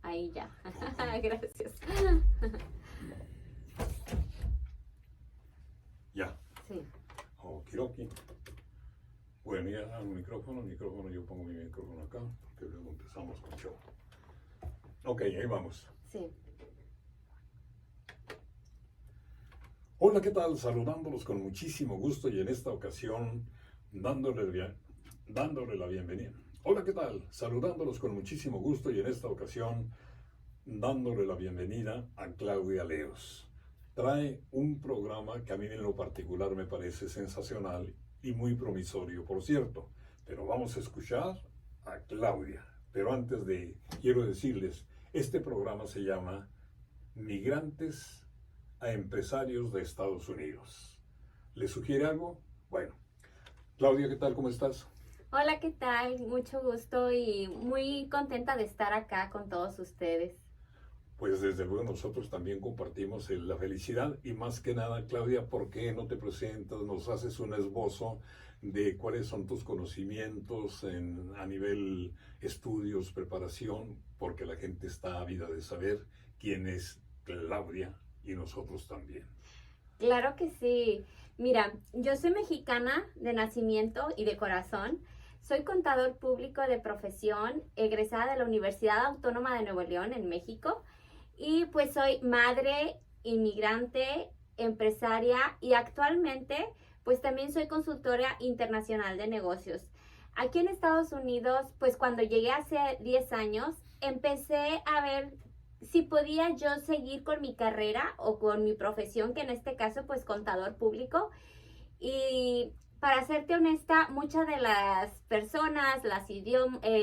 ahí ya. Gracias. Ya. Sí. Okidoki. Bueno, ya hago micrófono, yo pongo mi micrófono acá, porque luego empezamos con show. Ok, ahí vamos. Sí. Hola, ¿qué tal? Saludándolos con muchísimo gusto y en esta ocasión dándole la bienvenida. Hola, ¿qué tal? Saludándolos con muchísimo gusto y en esta ocasión dándole la bienvenida a Claudia Leos. Trae un programa que a mí en lo particular me parece sensacional y muy promisorio, por cierto. Pero vamos a escuchar a Claudia. Pero antes quiero decirles, este programa se llama Migrantes a Empresarios de Estados Unidos. ¿Les sugiere algo? Bueno, Claudia, ¿qué tal? ¿Cómo estás? Hola, ¿qué tal? Mucho gusto y muy contenta de estar acá con todos ustedes. Pues desde luego nosotros también compartimos la felicidad y más que nada, Claudia, ¿por qué no te presentas? Nos haces un esbozo de cuáles son tus conocimientos a nivel estudios, preparación, porque la gente está ávida de saber quién es Claudia y nosotros también. Claro que sí. Mira, yo soy mexicana de nacimiento y de corazón. Soy contador público de profesión, egresada de la Universidad Autónoma de Nuevo León en México. Y pues soy madre, inmigrante, empresaria y actualmente pues también soy consultora internacional de negocios. Aquí en Estados Unidos, pues cuando llegué hace 10 años, empecé a ver si podía yo seguir con mi carrera o con mi profesión, que en este caso pues contador público. Y para serte honesta, muchas de las personas,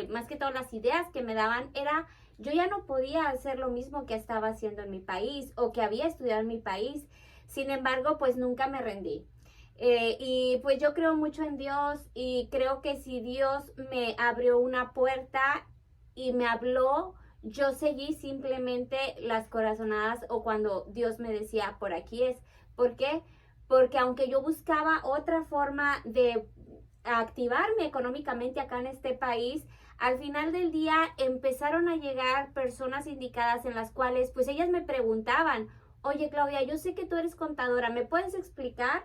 más que todo las ideas que me daban era, yo ya no podía hacer lo mismo que estaba haciendo en mi país o que había estudiado en mi país. Sin embargo, pues nunca me rendí. Y pues yo creo mucho en Dios y creo que si Dios me abrió una puerta y me habló, yo seguí simplemente las corazonadas o cuando Dios me decía, por aquí es. ¿Por qué? Porque aunque yo buscaba otra forma de activarme económicamente acá en este país, al final del día empezaron a llegar personas indicadas en las cuales pues ellas me preguntaban, oye Claudia, yo sé que tú eres contadora, ¿me puedes explicar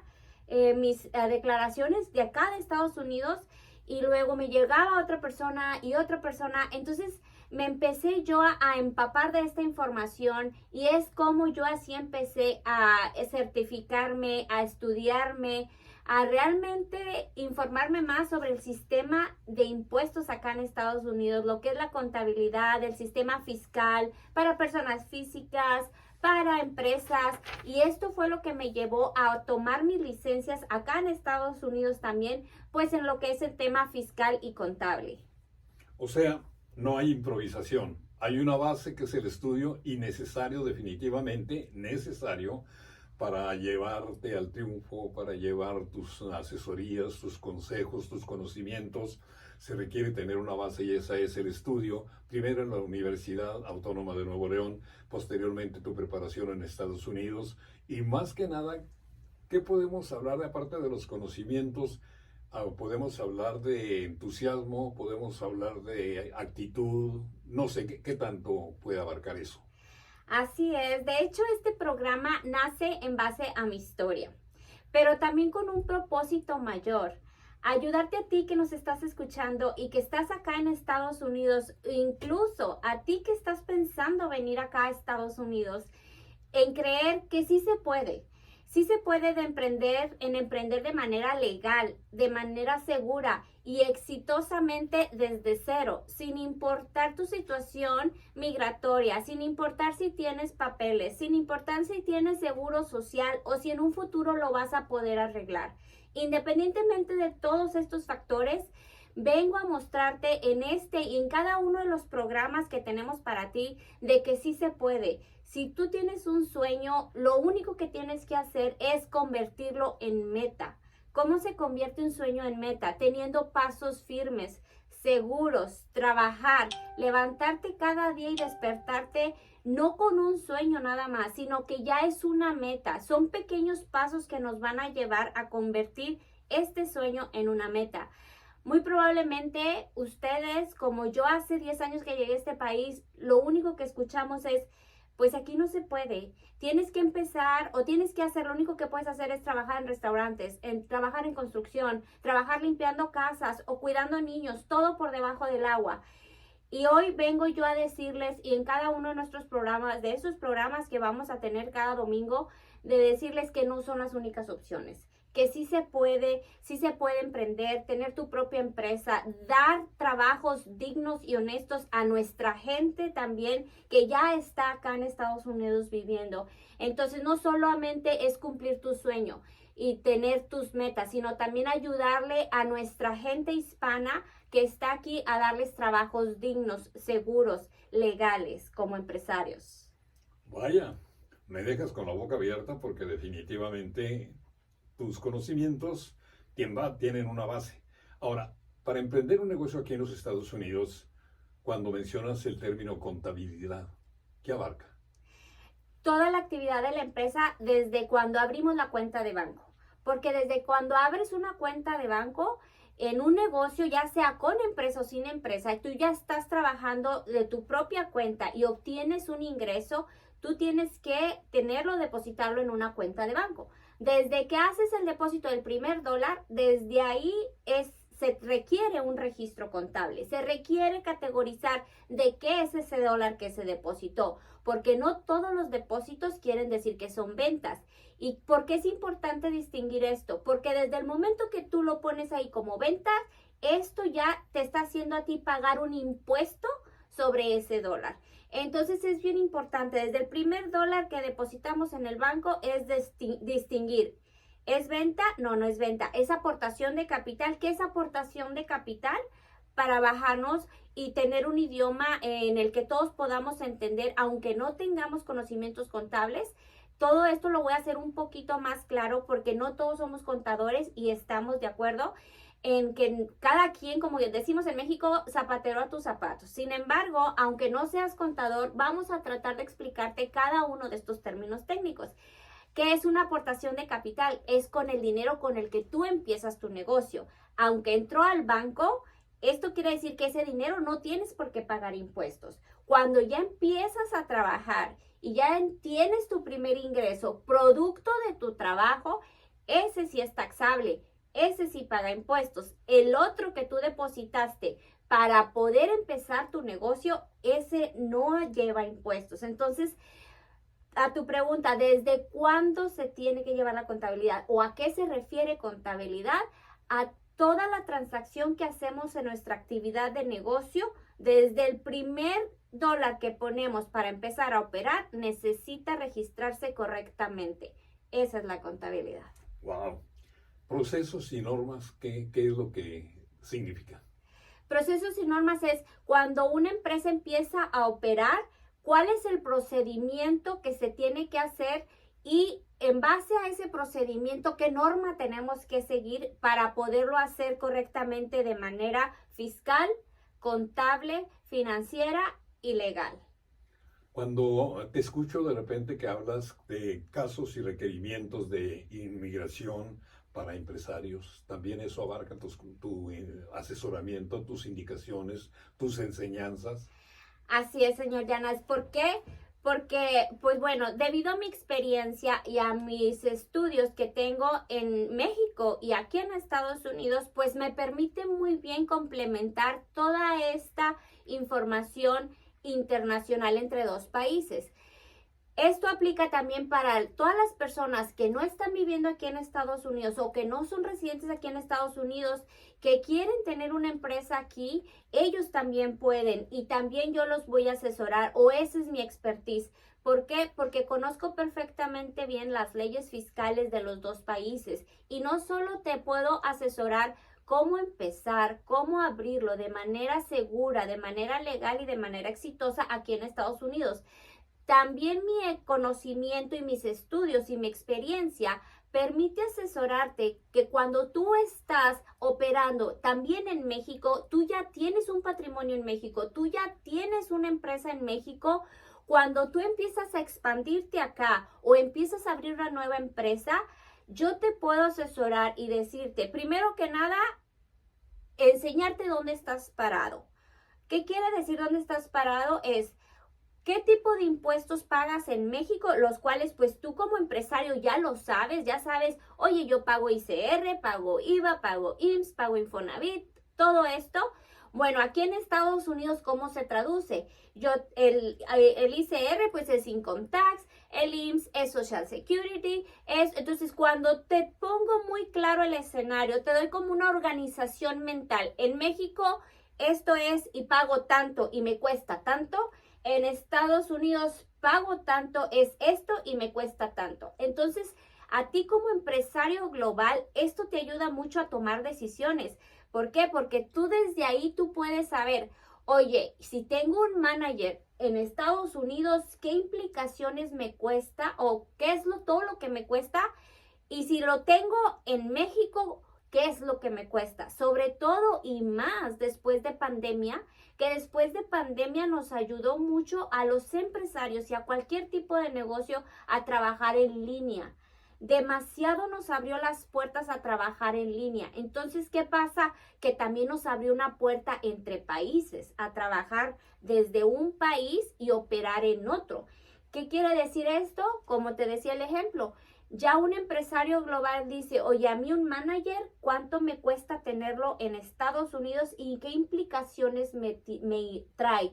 mis declaraciones de acá de Estados Unidos? Y luego me llegaba otra persona y otra persona, entonces me empecé yo a empapar de esta información y es como yo así empecé a certificarme, a estudiarme, a realmente informarme más sobre el sistema de impuestos acá en Estados Unidos, lo que es la contabilidad, el sistema fiscal para personas físicas, para empresas, y esto fue lo que me llevó a tomar mis licencias acá en Estados Unidos también, pues en lo que es el tema fiscal y contable. O sea, no hay improvisación. Hay una base que es el estudio y necesario, definitivamente necesario, para llevarte al triunfo, para llevar tus asesorías, tus consejos, tus conocimientos. Se requiere tener una base y esa es el estudio, primero en la Universidad Autónoma de Nuevo León, posteriormente tu preparación en Estados Unidos y más que nada, ¿qué podemos hablar de aparte de los conocimientos? Podemos hablar de entusiasmo, podemos hablar de actitud, no sé qué tanto puede abarcar eso. Así es, de hecho este programa nace en base a mi historia, pero también con un propósito mayor, ayudarte a ti que nos estás escuchando y que estás acá en Estados Unidos, incluso a ti que estás pensando venir acá a Estados Unidos, en creer que sí se puede. Sí se puede emprender de manera legal, de manera segura y exitosamente desde cero, sin importar tu situación migratoria, sin importar si tienes papeles, sin importar si tienes seguro social o si en un futuro lo vas a poder arreglar. Independientemente de todos estos factores, vengo a mostrarte en este y en cada uno de los programas que tenemos para ti de que sí se puede. Si tú tienes un sueño, lo único que tienes que hacer es convertirlo en meta. ¿Cómo se convierte un sueño en meta? Teniendo pasos firmes, seguros, trabajar, levantarte cada día y despertarte no con un sueño nada más, sino que ya es una meta. Son pequeños pasos que nos van a llevar a convertir este sueño en una meta. Muy probablemente ustedes, como yo hace 10 años que llegué a este país, lo único que escuchamos es, pues aquí no se puede. Tienes que empezar o tienes que hacer, lo único que puedes hacer es trabajar en restaurantes, trabajar en construcción, trabajar limpiando casas o cuidando niños, todo por debajo del agua. Y hoy vengo yo a decirles, y en cada uno de nuestros programas, de esos programas que vamos a tener cada domingo, de decirles que no son las únicas opciones, que sí se puede emprender, tener tu propia empresa, dar trabajos dignos y honestos a nuestra gente también, que ya está acá en Estados Unidos viviendo. Entonces, no solamente es cumplir tu sueño y tener tus metas, sino también ayudarle a nuestra gente hispana que está aquí a darles trabajos dignos, seguros, legales como empresarios. Vaya, me dejas con la boca abierta porque definitivamente tus conocimientos tienen una base. Ahora, para emprender un negocio aquí en los Estados Unidos, cuando mencionas el término contabilidad, ¿qué abarca? Toda la actividad de la empresa desde cuando abrimos la cuenta de banco. Porque desde cuando abres una cuenta de banco, en un negocio, ya sea con empresa o sin empresa, tú ya estás trabajando de tu propia cuenta y obtienes un ingreso, tú tienes que tenerlo, depositarlo en una cuenta de banco. Desde que haces el depósito del primer dólar, desde ahí se requiere un registro contable, se requiere categorizar de qué es ese dólar que se depositó, porque no todos los depósitos quieren decir que son ventas. ¿Y por qué es importante distinguir esto? Porque desde el momento que tú lo pones ahí como ventas, esto ya te está haciendo a ti pagar un impuesto sobre ese dólar. Entonces es bien importante, desde el primer dólar que depositamos en el banco es distinguir. ¿Es venta? No, no es venta. ¿Es aportación de capital? ¿Qué es aportación de capital? Para bajarnos y tener un idioma en el que todos podamos entender, aunque no tengamos conocimientos contables. Todo esto lo voy a hacer un poquito más claro porque no todos somos contadores y estamos de acuerdo en que cada quien, como decimos en México, zapatero a tus zapatos. Sin embargo, aunque no seas contador, vamos a tratar de explicarte cada uno de estos términos técnicos. ¿Qué es una aportación de capital? Es con el dinero con el que tú empiezas tu negocio. Aunque entró al banco, esto quiere decir que ese dinero no tienes por qué pagar impuestos. Cuando ya empiezas a trabajar y ya tienes tu primer ingreso, producto de tu trabajo, ese sí es taxable, ese sí paga impuestos. El otro que tú depositaste para poder empezar tu negocio, ese no lleva impuestos. Entonces, a tu pregunta, ¿desde cuándo se tiene que llevar la contabilidad o a qué se refiere contabilidad? A toda la transacción que hacemos en nuestra actividad de negocio, desde el primer dólar que ponemos para empezar a operar, necesita registrarse correctamente. Esa es la contabilidad. Wow. Procesos y normas, ¿qué es lo que significa? Procesos y normas es cuando una empresa empieza a operar, cuál es el procedimiento que se tiene que hacer y en base a ese procedimiento, qué norma tenemos que seguir para poderlo hacer correctamente de manera fiscal, contable, financiera y legal. Cuando te escucho de repente que hablas de casos y requerimientos de inmigración para empresarios, también eso abarca tu asesoramiento, tus indicaciones, tus enseñanzas. Así es, señor Llanas. ¿Por qué? Porque, pues bueno, debido a mi experiencia y a mis estudios que tengo en México y aquí en Estados Unidos, pues me permite muy bien complementar toda esta información internacional entre dos países. Esto aplica también para todas las personas que no están viviendo aquí en Estados Unidos o que no son residentes aquí en Estados Unidos, que quieren tener una empresa aquí, ellos también pueden y también yo los voy a asesorar o esa es mi expertise. ¿Por qué? Porque conozco perfectamente bien las leyes fiscales de los dos países y no solo te puedo asesorar cómo empezar, cómo abrirlo de manera segura, de manera legal y de manera exitosa aquí en Estados Unidos. También mi conocimiento y mis estudios y mi experiencia permite asesorarte que cuando tú estás operando también en México, tú ya tienes un patrimonio en México, tú ya tienes una empresa en México. Cuando tú empiezas a expandirte acá o empiezas a abrir una nueva empresa, yo te puedo asesorar y decirte, primero que nada, enseñarte dónde estás parado. ¿Qué quiere decir dónde estás parado? Es qué tipo de impuestos pagas en México, los cuales pues tú como empresario ya lo sabes, ya sabes, oye, yo pago ICR, pago IVA, pago IMSS, pago Infonavit, todo esto. Bueno, aquí en Estados Unidos, ¿cómo se traduce? El ICR pues es Income Tax, el IMSS es Social Security, entonces cuando te pongo muy claro el escenario, te doy como una organización mental. En México esto es y pago tanto y me cuesta tanto. En Estados Unidos pago tanto, es esto y me cuesta tanto. Entonces, a ti como empresario global, esto te ayuda mucho a tomar decisiones. ¿Por qué? Porque tú desde ahí tú puedes saber, oye, si tengo un manager en Estados Unidos, ¿qué implicaciones me cuesta o qué es todo lo que me cuesta? Y si lo tengo en México, ¿qué es lo que me cuesta? Sobre todo y más después de pandemia, que después de pandemia nos ayudó mucho a los empresarios y a cualquier tipo de negocio a trabajar en línea. Demasiado nos abrió las puertas a trabajar en línea. Entonces, ¿qué pasa? Que también nos abrió una puerta entre países a trabajar desde un país y operar en otro. ¿Qué quiere decir esto? Como te decía el ejemplo, ya un empresario global dice, oye, a mí un manager, ¿cuánto me cuesta tenerlo en Estados Unidos y qué implicaciones me trae?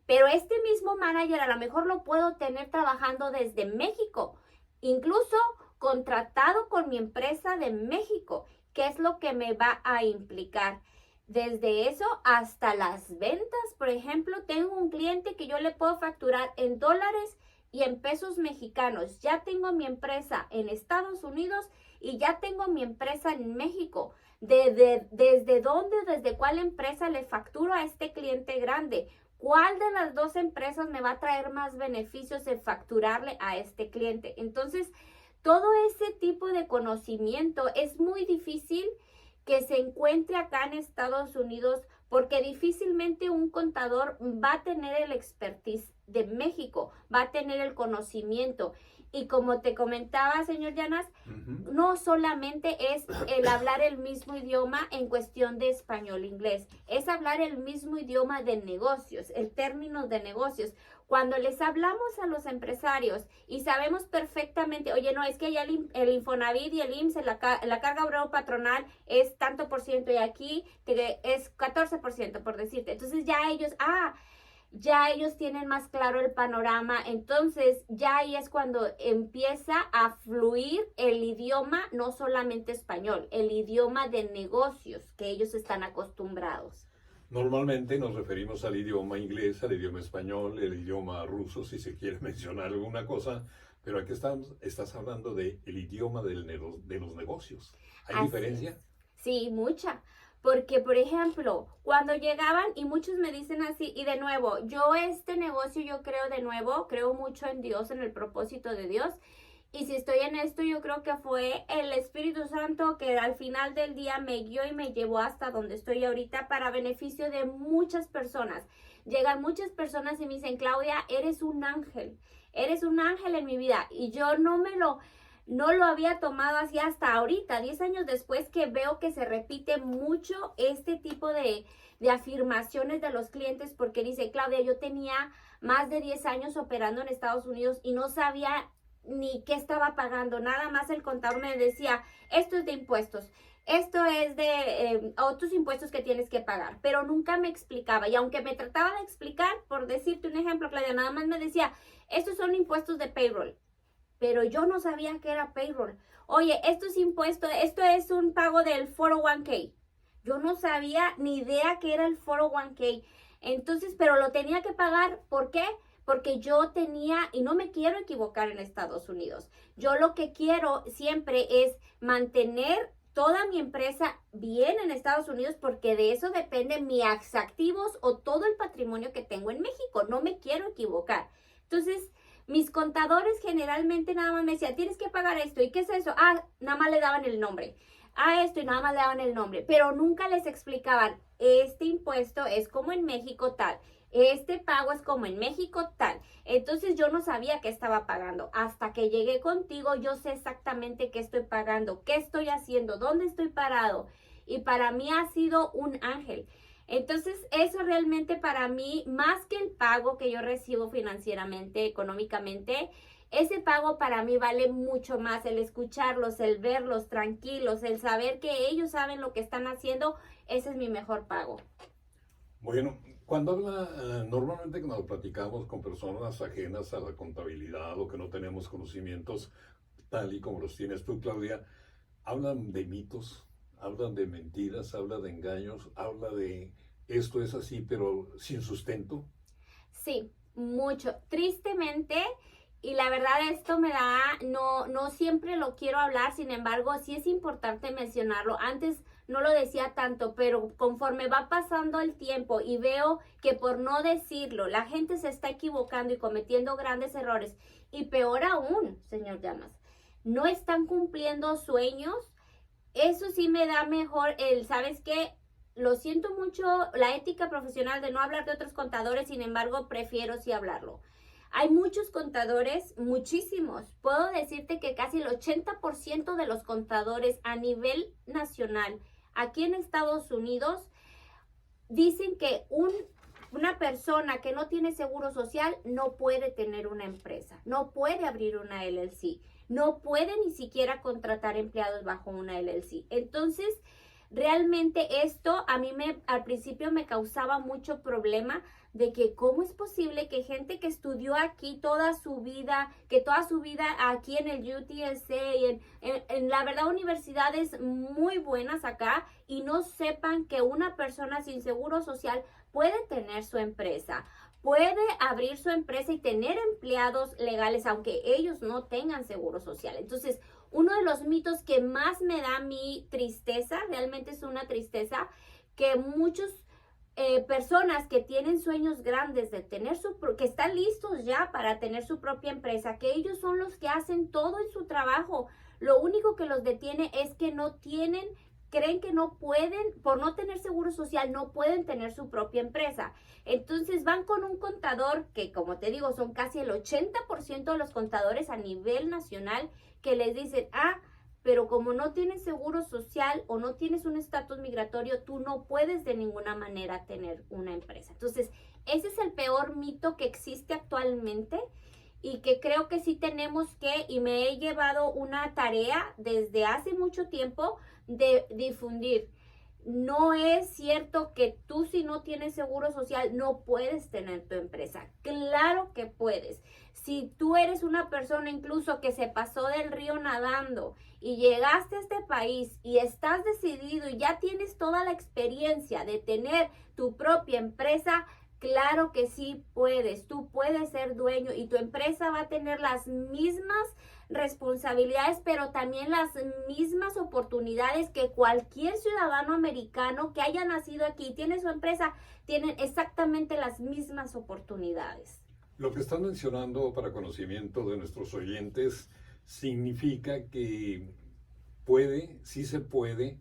Pero este mismo manager a lo mejor lo puedo tener trabajando desde México, incluso contratado con mi empresa de México. ¿Qué es lo que me va a implicar? Desde eso hasta las ventas, por ejemplo, tengo un cliente que yo le puedo facturar en dólares y en pesos mexicanos. Ya tengo mi empresa en Estados Unidos y ya tengo mi empresa en México. ¿Desde dónde, desde cuál empresa le facturo a este cliente grande? ¿Cuál de las dos empresas me va a traer más beneficios en facturarle a este cliente? Entonces, todo ese tipo de conocimiento es muy difícil que se encuentre acá en Estados Unidos porque difícilmente un contador va a tener el expertise de México, va a tener el conocimiento. Y como te comentaba, señor Llanas, no solamente es el hablar el mismo idioma en cuestión de español-inglés, es hablar el mismo idioma de negocios, el término de negocios. Cuando les hablamos a los empresarios y sabemos perfectamente, oye, no, es que ya el Infonavit y el IMSS, la carga obrero patronal es tanto por ciento y aquí es 14%, por decirte. Entonces ya ellos tienen más claro el panorama, entonces ya ahí es cuando empieza a fluir el idioma, no solamente español, el idioma de negocios que ellos están acostumbrados. Normalmente nos referimos al idioma inglés, al idioma español, el idioma ruso, si se quiere mencionar alguna cosa, pero aquí estás hablando del idioma de los negocios. ¿Hay Así diferencia? es. Sí, mucha. Porque, por ejemplo, cuando llegaban, y muchos me dicen así, y de nuevo, este negocio yo creo mucho en Dios, en el propósito de Dios. Y si estoy en esto, yo creo que fue el Espíritu Santo que al final del día me guió y me llevó hasta donde estoy ahorita para beneficio de muchas personas. Llegan muchas personas y me dicen, Claudia, eres un ángel en mi vida. Y yo no lo había tomado así hasta ahorita, 10 años después, que veo que se repite mucho este tipo de afirmaciones de los clientes, porque dice, Claudia, yo tenía más de 10 años operando en Estados Unidos y no sabía ni qué estaba pagando, nada más el contador me decía, esto es de impuestos, esto es de otros impuestos que tienes que pagar, pero nunca me explicaba, y aunque me trataba de explicar, por decirte un ejemplo, Claudia, nada más me decía, estos son impuestos de payroll, pero yo no sabía que era payroll. Oye, esto es impuesto, esto es un pago del 401k. Yo no sabía ni idea que era el 401k. Entonces, pero lo tenía que pagar. ¿Por qué? Porque yo tenía, y no me quiero equivocar en Estados Unidos. Yo lo que quiero siempre es mantener toda mi empresa bien en Estados Unidos, porque de eso depende mis activos o todo el patrimonio que tengo en México. No me quiero equivocar. Entonces, mis contadores generalmente nada más me decían, tienes que pagar esto. ¿Y qué es eso? Nada más le daban el nombre. Esto y nada más le daban el nombre. Pero nunca les explicaban, este impuesto es como en México tal. Este pago es como en México tal. Entonces yo no sabía qué estaba pagando. Hasta que llegué contigo, yo sé exactamente qué estoy pagando, qué estoy haciendo, dónde estoy parado. y para mí ha sido un ángel. Entonces, eso realmente para mí, más que el pago que yo recibo financieramente, económicamente, ese pago para mí vale mucho más, el escucharlos, el verlos tranquilos, el saber que ellos saben lo que están haciendo, ese es mi mejor pago. Bueno, cuando normalmente cuando platicamos con personas ajenas a la contabilidad o que no tenemos conocimientos tal y como los tienes tú, Claudia, hablan de mitos, hablan de mentiras, hablan de engaños, habla de esto es así, pero sin sustento. Sí, mucho. Tristemente, y la verdad esto me da, no siempre lo quiero hablar, sin embargo, sí es importante mencionarlo. Antes no lo decía tanto, pero conforme va pasando el tiempo y veo que por no decirlo, la gente se está equivocando y cometiendo grandes errores. Y peor aún, señor Llamas, no están cumpliendo sueños. Eso sí me da mejor ¿sabes qué? Lo siento mucho, la ética profesional de no hablar de otros contadores, sin embargo, prefiero sí hablarlo. Hay muchos contadores, muchísimos. Puedo decirte que casi el 80% de los contadores a nivel nacional, aquí en Estados Unidos, dicen que una persona que no tiene seguro social no puede tener una empresa, no puede abrir una LLC, no puede ni siquiera contratar empleados bajo una LLC. Entonces, realmente esto a mí al principio me causaba mucho problema de que cómo es posible que gente que estudió aquí toda su vida, que toda su vida aquí en el UTSA y en la verdad universidades muy buenas acá y no sepan que una persona sin seguro social puede tener su empresa, puede abrir su empresa y tener empleados legales aunque ellos no tengan seguro social. Entonces, uno de los mitos que más me da mi tristeza, realmente es una tristeza, que muchos personas que tienen sueños grandes de tener que están listos ya para tener su propia empresa, que ellos son los que hacen todo en su trabajo. Lo único que los detiene es que creen que no pueden, por no tener seguro social, no pueden tener su propia empresa. Entonces van con un contador que, como te digo, son casi el 80% de los contadores a nivel nacional que les dicen, pero como no tienes seguro social o no tienes un estatus migratorio, tú no puedes de ninguna manera tener una empresa. Entonces, ese es el peor mito que existe actualmente y que creo que sí tenemos y me he llevado una tarea desde hace mucho tiempo de difundir. No es cierto que tú si no tienes seguro social no puedes tener tu empresa. Claro que puedes. Si tú eres una persona incluso que se pasó del río nadando y llegaste a este país y estás decidido y ya tienes toda la experiencia de tener tu propia empresa, claro que sí puedes. Tú puedes ser dueño y tu empresa va a tener las mismas responsabilidades, pero también las mismas oportunidades que cualquier ciudadano americano que haya nacido aquí y tiene su empresa, tienen exactamente las mismas oportunidades. Lo que están mencionando para conocimiento de nuestros oyentes significa que sí se puede,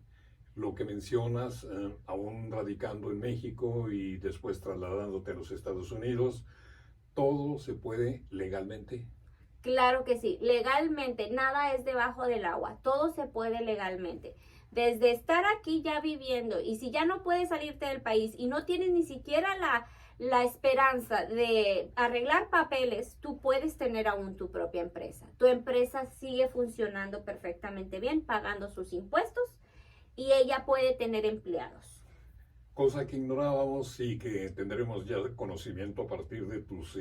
lo que mencionas, aún radicando en México y después trasladándote a los Estados Unidos, todo se puede legalmente. Claro que sí, legalmente, nada es debajo del agua, todo se puede legalmente. Desde estar aquí ya viviendo y si ya no puedes salirte del país y no tienes ni siquiera la esperanza de arreglar papeles, tú puedes tener aún tu propia empresa. Tu empresa sigue funcionando perfectamente bien, pagando sus impuestos y ella puede tener empleados. Cosa que ignorábamos y que tendremos ya conocimiento a partir de tus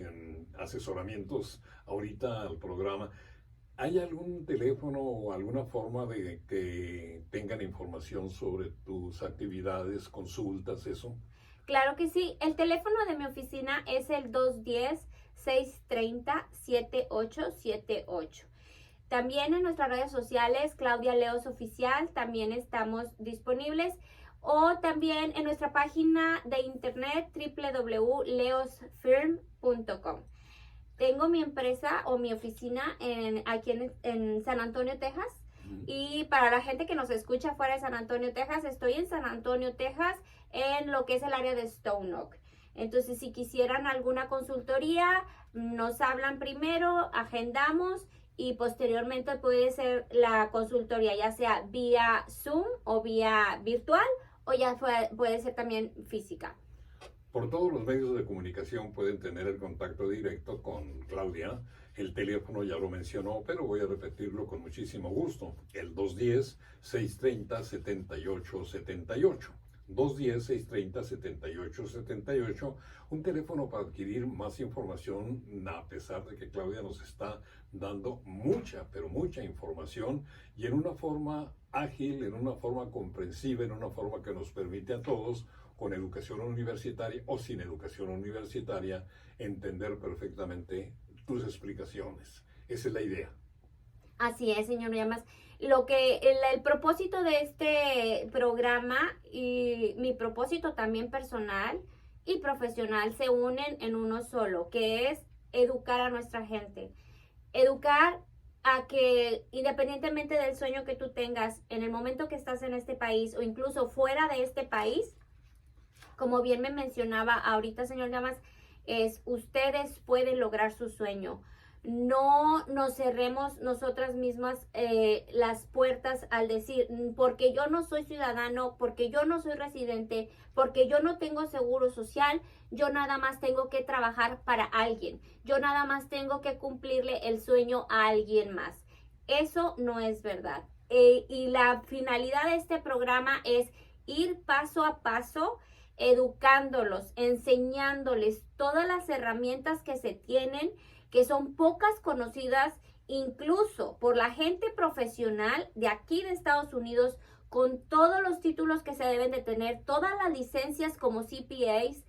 asesoramientos ahorita al programa. ¿Hay algún teléfono o alguna forma de que tengan información sobre tus actividades, consultas, eso? Claro que sí. El teléfono de mi oficina es el 210-630-7878. También en nuestras redes sociales, Claudia Leos Oficial, también estamos disponibles. O también en nuestra página de internet www.leosfirm.com. Tengo mi empresa o mi oficina aquí en San Antonio, Texas. Y para la gente que nos escucha fuera de San Antonio, Texas, estoy en San Antonio, Texas, en lo que es el área de Stone Oak. Entonces, si quisieran alguna consultoría, nos hablan primero, agendamos y posteriormente puede ser la consultoría, ya sea vía Zoom o vía virtual, o ya puede ser también física. Por todos los medios de comunicación pueden tener el contacto directo con Claudia. El teléfono ya lo mencionó, pero voy a repetirlo con muchísimo gusto. El 210-630-7878. 210-630-7878. Un teléfono para adquirir más información, a pesar de que Claudia nos está dando mucha, pero mucha información, y en una forma ágil, en una forma comprensiva, en una forma que nos permite a todos, con educación universitaria o sin educación universitaria, entender perfectamente tus explicaciones. Esa es la idea. Así es, señor Llamas. El propósito de este programa y mi propósito también personal y profesional se unen en uno solo, que es educar a nuestra gente. Educar a que, independientemente del sueño que tú tengas, en el momento que estás en este país o incluso fuera de este país, como bien me mencionaba ahorita, señor Llamas, ustedes pueden lograr su sueño. No nos cerremos nosotras mismas las puertas al decir, porque yo no soy ciudadano, porque yo no soy residente, porque yo no tengo seguro social, yo nada más tengo que trabajar para alguien. Yo nada más tengo que cumplirle el sueño a alguien más. Eso no es verdad. Y la finalidad de este programa es ir paso a paso, educándolos, enseñándoles todas las herramientas que se tienen, que son pocas conocidas incluso por la gente profesional de aquí de Estados Unidos, con todos los títulos que se deben de tener, todas las licencias como CPAs.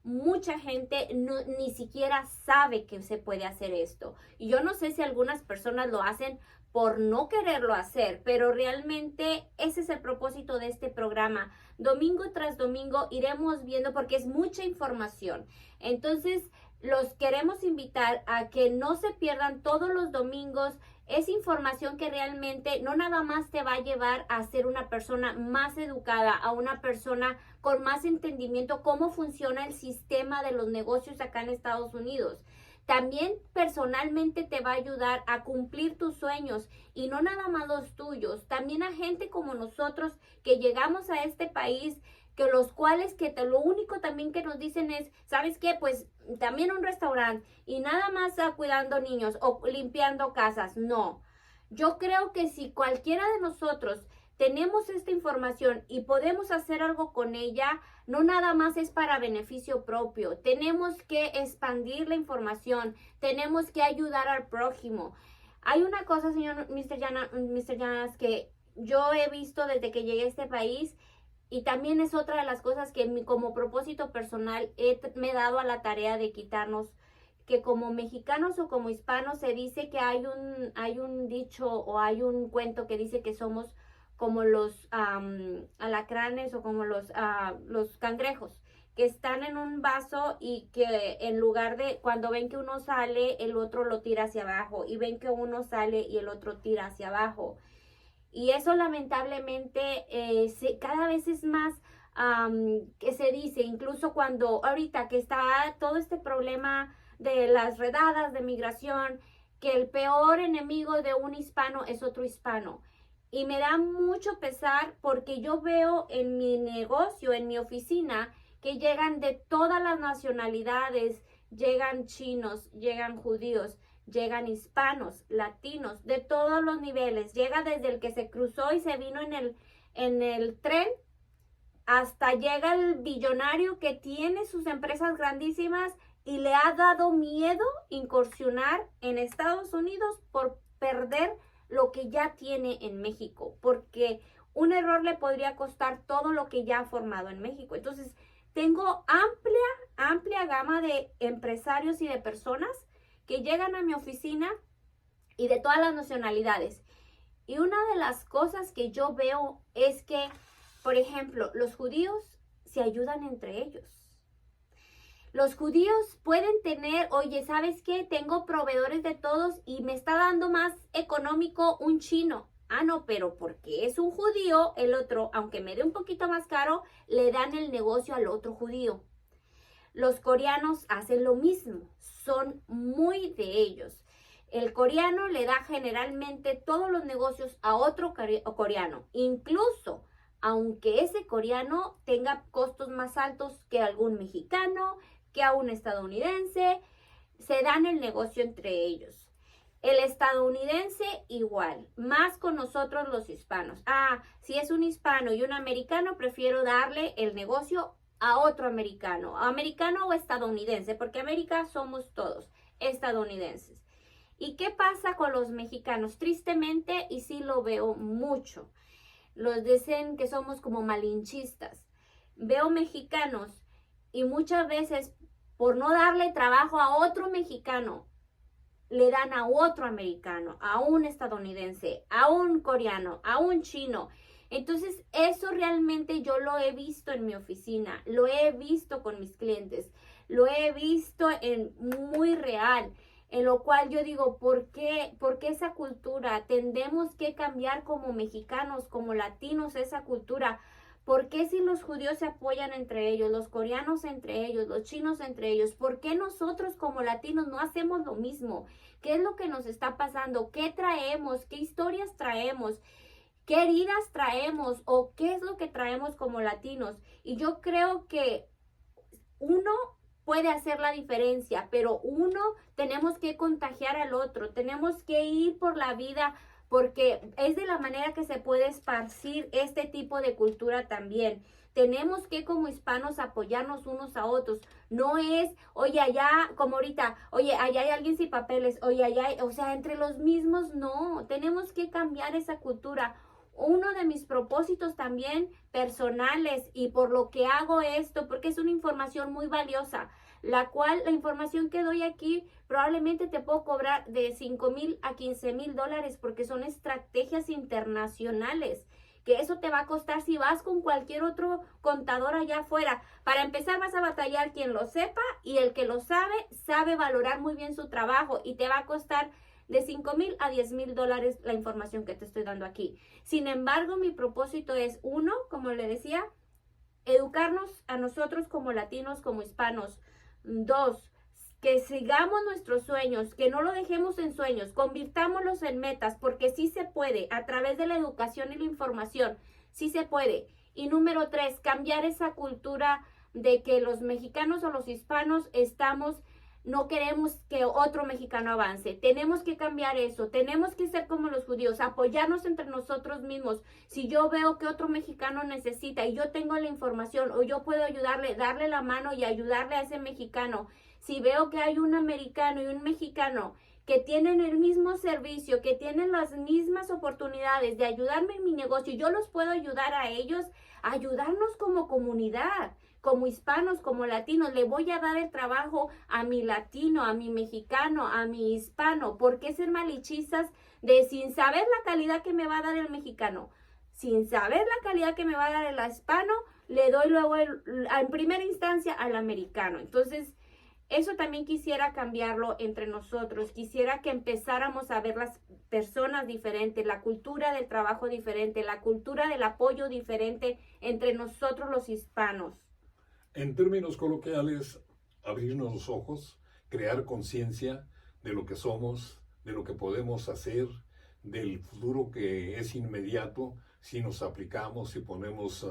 Mucha gente ni siquiera sabe que se puede hacer esto. Y yo no sé si algunas personas lo hacen por no quererlo hacer, pero realmente ese es el propósito de este programa. Domingo tras domingo iremos viendo, porque es mucha información. Entonces, los queremos invitar a que no se pierdan todos los domingos. Es información que realmente no nada más te va a llevar a ser una persona más educada, a una persona con más entendimiento cómo funciona el sistema de los negocios acá en Estados Unidos. También personalmente te va a ayudar a cumplir tus sueños, y no nada más los tuyos, también a gente como nosotros que llegamos a este país, que los cuales lo único también que nos dicen es, ¿sabes qué? Pues también un restaurante y nada más cuidando niños o limpiando casas. No, yo creo que si cualquiera de nosotros tenemos esta información y podemos hacer algo con ella, no nada más es para beneficio propio. Tenemos que expandir la información, tenemos que ayudar al prójimo. Hay una cosa, señor Mr. Llanas, que yo he visto desde que llegué a este país, y también es otra de las cosas que como propósito personal me he dado a la tarea de quitarnos, que como mexicanos o como hispanos se dice que hay un dicho o hay un cuento que dice que somos como los alacranes o como los cangrejos, que están en un vaso y que en lugar de, cuando ven que uno sale, el otro lo tira hacia abajo, y ven que uno sale y el otro tira hacia abajo. Y eso lamentablemente cada vez es más que se dice, incluso cuando ahorita que está todo este problema de las redadas de migración, que el peor enemigo de un hispano es otro hispano. Y me da mucho pesar porque yo veo en mi negocio, en mi oficina, que llegan de todas las nacionalidades, llegan chinos, llegan judíos, llegan hispanos, latinos, de todos los niveles. Llega desde el que se cruzó y se vino en el tren, hasta llega el billonario que tiene sus empresas grandísimas y le ha dado miedo incursionar en Estados Unidos por perder lo que ya tiene en México, porque un error le podría costar todo lo que ya ha formado en México. Entonces, tengo amplia gama de empresarios y de personas que llegan a mi oficina y de todas las nacionalidades. Y una de las cosas que yo veo es que, por ejemplo, los judíos se ayudan entre ellos. Los judíos pueden tener, oye, ¿sabes qué? Tengo proveedores de todos y me está dando más económico un chino. Ah, no, pero porque es un judío, el otro, aunque me dé un poquito más caro, le dan el negocio al otro judío. Los coreanos hacen lo mismo, son muy de ellos. El coreano le da generalmente todos los negocios a otro coreano, incluso aunque ese coreano tenga costos más altos que algún mexicano, que a un estadounidense, se dan el negocio entre ellos. El estadounidense igual, más con nosotros los hispanos. Si es un hispano y un americano, prefiero darle el negocio a otro americano o estadounidense, porque América somos todos estadounidenses. ¿Y qué pasa con los mexicanos? Tristemente, y sí lo veo mucho, los dicen que somos como malinchistas. Veo mexicanos y muchas veces por no darle trabajo a otro mexicano, le dan a otro americano, a un estadounidense, a un coreano, a un chino. Entonces, eso realmente yo lo he visto en mi oficina, lo he visto con mis clientes, lo he visto en muy real, en lo cual yo digo, ¿por qué esa cultura? Tendemos que cambiar como mexicanos, como latinos, esa cultura. ¿Por qué si los judíos se apoyan entre ellos, los coreanos entre ellos, los chinos entre ellos? ¿Por qué nosotros como latinos no hacemos lo mismo? ¿Qué es lo que nos está pasando? ¿Qué traemos? ¿Qué historias traemos? ¿Qué heridas traemos? ¿O qué es lo que traemos como latinos? Y yo creo que uno puede hacer la diferencia, pero uno tenemos que contagiar al otro, tenemos que ir por la vida, porque es de la manera que se puede esparcir este tipo de cultura también. Tenemos que como hispanos apoyarnos unos a otros. No es, oye, allá, como ahorita, oye, allá hay alguien sin papeles, oye, allá hay, o sea, entre los mismos, no. Tenemos que cambiar esa cultura. Uno de mis propósitos también personales y por lo que hago esto, porque es una información muy valiosa, la cual la información que doy aquí probablemente te puedo cobrar de $5,000 a $15,000 porque son estrategias internacionales, que eso te va a costar si vas con cualquier otro contador allá afuera. Para empezar vas a batallar quien lo sepa y el que lo sabe valorar muy bien su trabajo y te va a costar de $5,000 a $10,000 la información que te estoy dando aquí. Sin embargo, mi propósito es, uno, como le decía, educarnos a nosotros como latinos, como hispanos. Dos, que sigamos nuestros sueños, que no lo dejemos en sueños, convirtámoslos en metas, porque sí se puede, a través de la educación y la información, sí se puede. Y número tres, cambiar esa cultura de que los mexicanos o los hispanos no queremos que otro mexicano avance. Tenemos que cambiar eso. Tenemos que ser como los judíos, apoyarnos entre nosotros mismos. Si yo veo que otro mexicano necesita y yo tengo la información o yo puedo ayudarle, darle la mano y ayudarle a ese mexicano. Si veo que hay un americano y un mexicano que tienen el mismo servicio, que tienen las mismas oportunidades de ayudarme en mi negocio, yo los puedo ayudar a ellos, ayudarnos como comunidad, como hispanos, como latinos. Le voy a dar el trabajo a mi latino, a mi mexicano, a mi hispano. ¿Por qué ser malinchistas de sin saber la calidad que me va a dar el mexicano? Sin saber la calidad que me va a dar el hispano, le doy luego en primera instancia al americano. Entonces, eso también quisiera cambiarlo entre nosotros. Quisiera que empezáramos a ver las personas diferentes, la cultura del trabajo diferente, la cultura del apoyo diferente entre nosotros los hispanos. En términos coloquiales, abrirnos los ojos, crear conciencia de lo que somos, de lo que podemos hacer, del futuro que es inmediato si nos aplicamos, si ponemos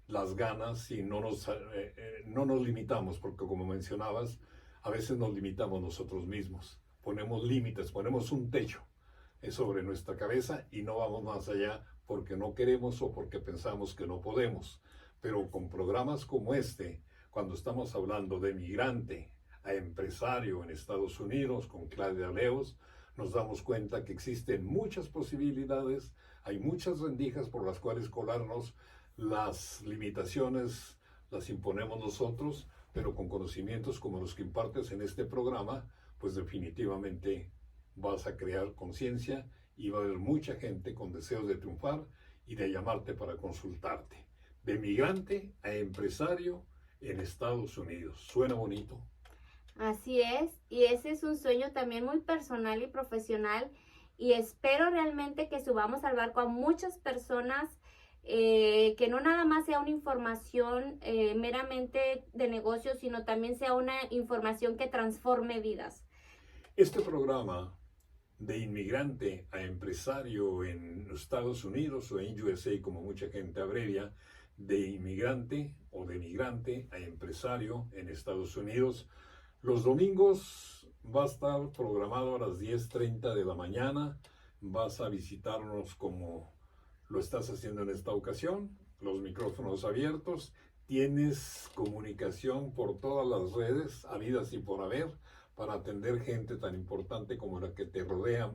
las ganas y no nos limitamos, porque como mencionabas, a veces nos limitamos nosotros mismos, ponemos límites, ponemos un techo sobre nuestra cabeza y no vamos más allá porque no queremos o porque pensamos que no podemos. Pero con programas como este, cuando estamos hablando de migrante a empresario en Estados Unidos, con Claudia Leos, nos damos cuenta que existen muchas posibilidades, hay muchas rendijas por las cuales colarnos, las limitaciones las imponemos nosotros, pero con conocimientos como los que impartes en este programa, pues definitivamente vas a crear conciencia y va a haber mucha gente con deseos de triunfar y de llamarte para consultarte. De migrante a empresario en Estados Unidos. ¿Suena bonito? Así es, y ese es un sueño también muy personal y profesional, y espero realmente que subamos al barco a muchas personas, que no nada más sea una información meramente de negocios, sino también sea una información que transforme vidas. Este programa de inmigrante a empresario en Estados Unidos o en USA, como mucha gente abrevia, de inmigrante o de migrante a empresario en Estados Unidos. Los domingos va a estar programado a las 10:30 de la mañana. Vas a visitarnos como lo estás haciendo en esta ocasión, los micrófonos abiertos. Tienes comunicación por todas las redes, habidas y por haber, para atender gente tan importante como la que te rodea,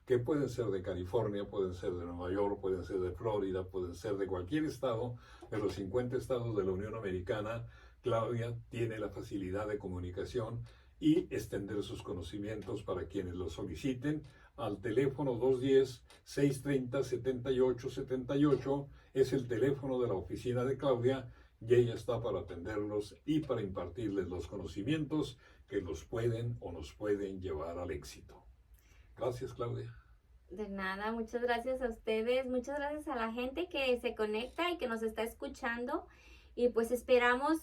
que pueden ser de California, pueden ser de Nueva York, pueden ser de Florida, pueden ser de cualquier estado, de los 50 estados de la Unión Americana. Claudia tiene la facilidad de comunicación y extender sus conocimientos para quienes lo soliciten al teléfono 210-630-7878. Es el teléfono de la oficina de Claudia y ella está para atenderlos y para impartirles los conocimientos que los pueden o nos pueden llevar al éxito. Gracias, Claudia. De nada, muchas gracias a ustedes, muchas gracias a la gente que se conecta y que nos está escuchando. Y pues esperamos,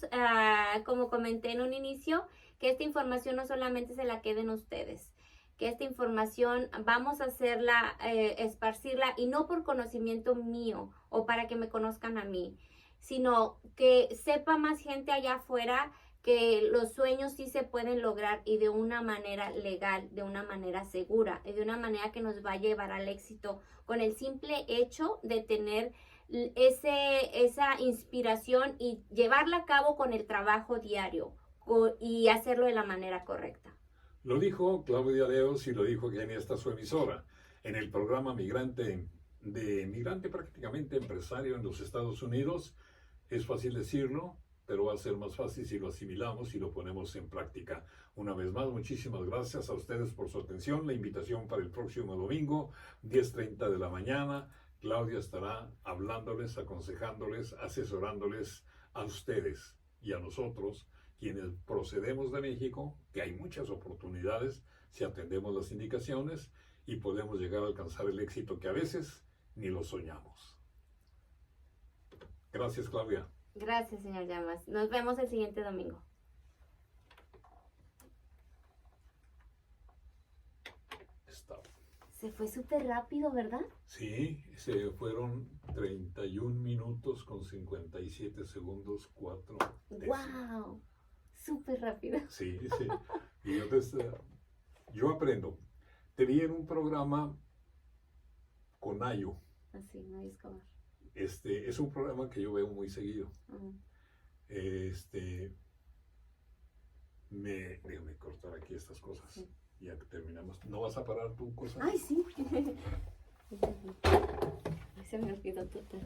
como comenté en un inicio, que esta información no solamente se la queden ustedes, que esta información vamos a hacerla, esparcirla, y no por conocimiento mío o para que me conozcan a mí, sino que sepa más gente allá afuera que los sueños sí se pueden lograr, y de una manera legal, de una manera segura, y de una manera que nos va a llevar al éxito, con el simple hecho de tener esa inspiración y llevarla a cabo con el trabajo diario y hacerlo de la manera correcta. Lo dijo Claudia Leos y lo dijo que en esta su emisora, en el programa Migrante prácticamente empresario en los Estados Unidos. Es fácil decirlo, pero va a ser más fácil si lo asimilamos y lo ponemos en práctica. Una vez más, muchísimas gracias a ustedes por su atención. La invitación para el próximo domingo, 10:30 de la mañana. Claudia estará hablándoles, aconsejándoles, asesorándoles a ustedes y a nosotros, quienes procedemos de México, que hay muchas oportunidades si atendemos las indicaciones y podemos llegar a alcanzar el éxito que a veces ni lo soñamos. Gracias, Claudia. Gracias, señor Llamas. Nos vemos el siguiente domingo. Se fue súper rápido, ¿verdad? Sí, se fueron 31 minutos con 57 segundos, 4 décimas. ¡Wow! Súper rápido. Sí, sí. Y entonces, yo aprendo. Te vi en un programa con Ayo. Así, no hay Escobar. Es un programa que yo veo muy seguido. Déjame cortar aquí estas cosas. Sí. Ya que terminamos. ¿No vas a parar tu cosa? Ay, sí. Ay, se me olvidó total.